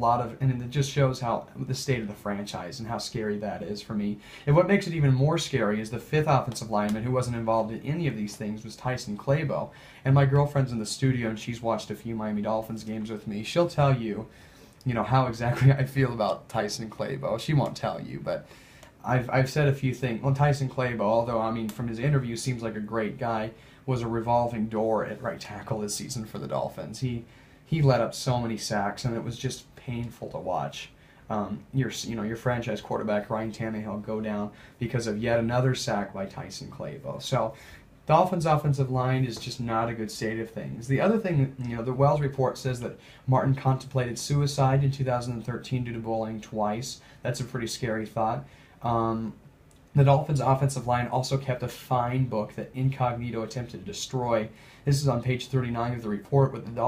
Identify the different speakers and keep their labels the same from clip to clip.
Speaker 1: lot of, and it just shows how the state of the franchise and how scary that is for me. And what makes it even more scary is the fifth offensive lineman who wasn't involved in any of these things was Tyson Clabo. And my girlfriend's in the studio and she's watched a few Miami Dolphins games with me. She'll tell you, how exactly I feel about Tyson Clabo. She won't tell you, but I've said a few things. Well, Tyson Clabo, although I mean from his interview seems like a great guy, was a revolving door at right tackle this season for the Dolphins. He let up so many sacks, and it was just painful to watch. Your franchise quarterback Ryan Tannehill go down because of yet another sack by Tyson Clabo. So Dolphins' offensive line is just not a good state of things. The other thing, the Wells report says that Martin contemplated suicide in 2013 due to bullying twice. That's a pretty scary thought. The Dolphins' offensive line also kept a fine book that Incognito attempted to destroy. This is on page 39 of the report. What the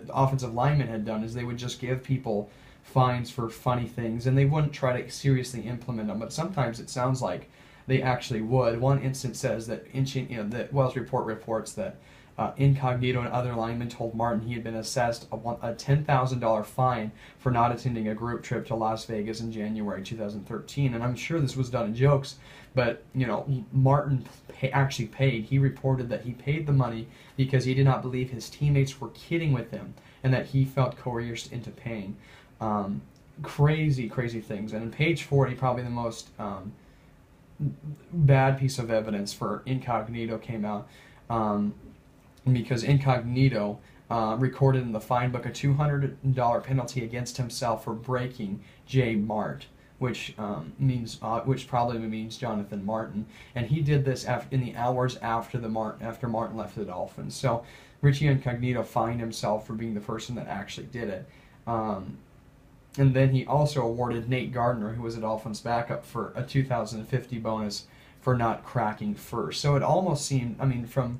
Speaker 1: offensive linemen had done is they would just give people fines for funny things, and they wouldn't try to seriously implement them. But sometimes it sounds like they actually would. One instance says that the Wells report reports that Incognito and other linemen told Martin he had been assessed a $10,000 fine for not attending a group trip to Las Vegas in January 2013. And I'm sure this was done in jokes, but Martin actually paid. He reported that he paid the money because he did not believe his teammates were kidding with him and that he felt coerced into paying. Crazy, crazy things. And in page 40, probably the most bad piece of evidence for Incognito came out. Because Incognito recorded in the fine book a $200 penalty against himself for breaking J. Mart, which probably means Jonathan Martin, and he did this in the hours after Martin left the Dolphins. So Richie Incognito fined himself for being the person that actually did it. And then he also awarded Nate Gardner, who was a Dolphins backup, for a $2,050 bonus for not cracking first. So it almost seemed, from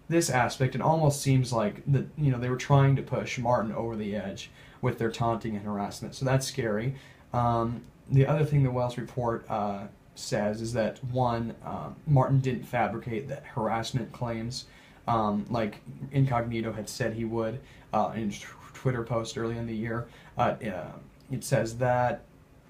Speaker 1: this aspect, it almost seems like they were trying to push Martin over the edge with their taunting and harassment. So that's scary. The other thing the Wells report says is that Martin didn't fabricate the harassment claims like Incognito had said he would in a Twitter post early in the year. It says that.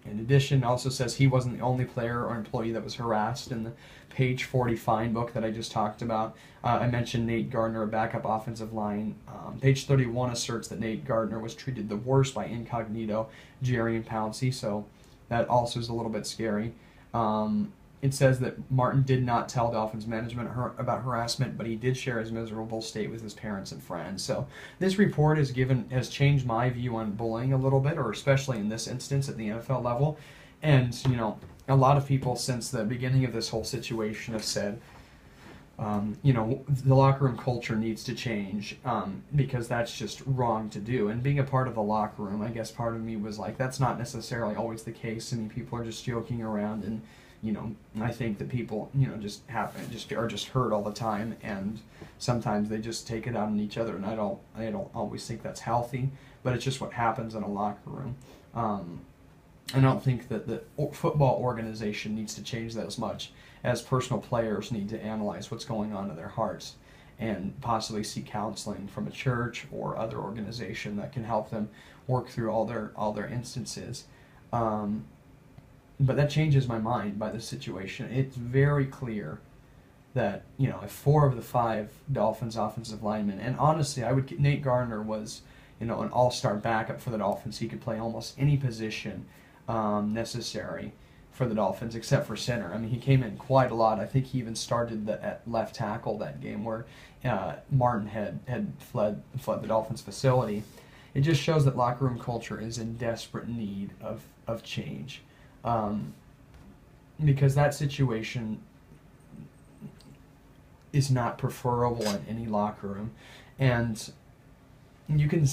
Speaker 1: In addition, it also says he wasn't the only player or employee that was harassed in the page 40 fine book that I just talked about. I mentioned Nate Gardner, a backup offensive line. Page 31 asserts that Nate Gardner was treated the worst by Incognito, Jerry, and Pouncey, so that also is a little bit scary. It says that Martin did not tell Dolphins management about harassment, but he did share his miserable state with his parents and friends. So this report has changed my view on bullying a little bit, or especially in this instance at the NFL level. And, a lot of people since the beginning of this whole situation have said, the locker room culture needs to change because that's just wrong to do. And being a part of the locker room, I guess part of me was like, that's not necessarily always the case. People are just joking around, and I think that people, just are just hurt all the time, and sometimes they just take it out on each other, and I don't always think that's healthy, but it's just what happens in a locker room. I don't think that the football organization needs to change that as much as personal players need to analyze what's going on in their hearts and possibly seek counseling from a church or other organization that can help them work through all their instances. But that changes my mind by the situation. It's very clear that, if 4 of the 5 Dolphins offensive linemen, and honestly, Nate Gardner was, an all-star backup for the Dolphins. He could play almost any position necessary for the Dolphins except for center. He came in quite a lot. I think he even started at left tackle that game where Martin had fled the Dolphins facility. It just shows that locker room culture is in desperate need of change. Because that situation is not preferable in any locker room. And you can,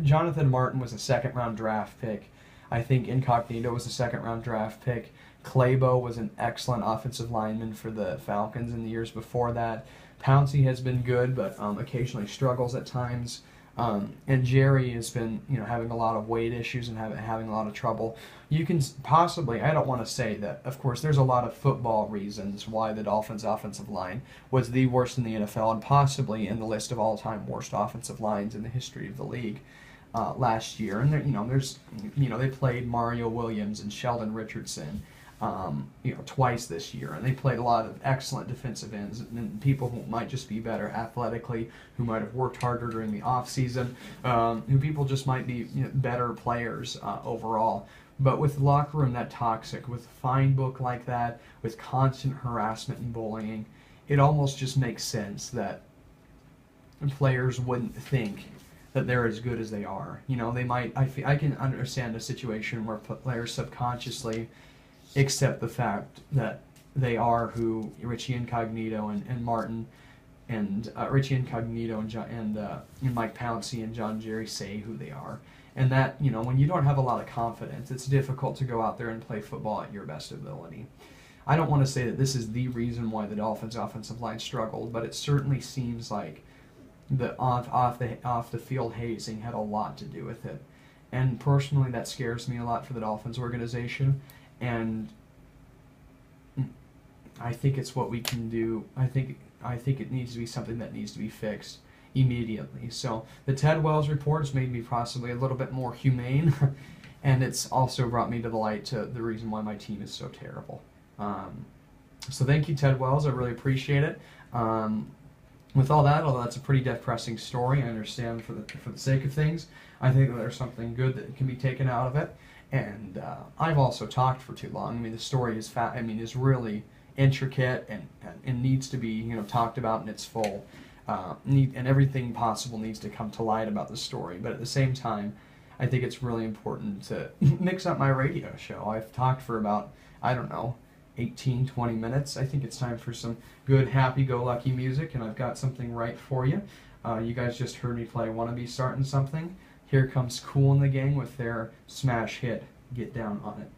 Speaker 1: Jonathan Martin was a second-round draft pick. I think Incognito was a second-round draft pick. Clabo was an excellent offensive lineman for the Falcons in the years before that. Pouncey has been good, but occasionally struggles at times. And Jerry has been, having a lot of weight issues and having a lot of trouble. You can possibly, I don't want to say that, of course, there's a lot of football reasons why the Dolphins' offensive line was the worst in the NFL and possibly in the list of all-time worst offensive lines in the history of the league. last year, and they played Mario Williams and Sheldon Richardson, twice this year, and they played a lot of excellent defensive ends and people who might just be better athletically, who might have worked harder during the off season, who people just might be better players overall. But with the locker room that toxic, with a fine book like that, with constant harassment and bullying, it almost just makes sense that players wouldn't think that they're as good as they are. They might. I can understand a situation where players subconsciously accept the fact that they are who Richie Incognito and Martin and Richie Incognito and Mike Pouncey and John Jerry say who they are. And that, when you don't have a lot of confidence, it's difficult to go out there and play football at your best ability. I don't want to say that this is the reason why the Dolphins' offensive line struggled, but it certainly seems like the off the field hazing had a lot to do with it. And personally, that scares me a lot for the Dolphins organization. And I think it's what we can do. I think it needs to be something that needs to be fixed immediately. So the Ted Wells report has made me possibly a little bit more humane, and it's also brought me to the light to the reason why my team is so terrible. So thank you, Ted Wells. I really appreciate it. With all that, although that's a pretty depressing story, I understand for the sake of things, I think that there's something good that can be taken out of it. And I've also talked for too long. I mean, the story is is really intricate and needs to be talked about in its full. And everything possible needs to come to light about the story. But at the same time, I think it's really important to mix up my radio show. I've talked for about, 18, 20 minutes. I think it's time for some good happy-go-lucky music, and I've got something right for you. You guys just heard me play Wanna Be Startin' Something. Here comes Kool and the Gang with their smash hit, Get Down on It.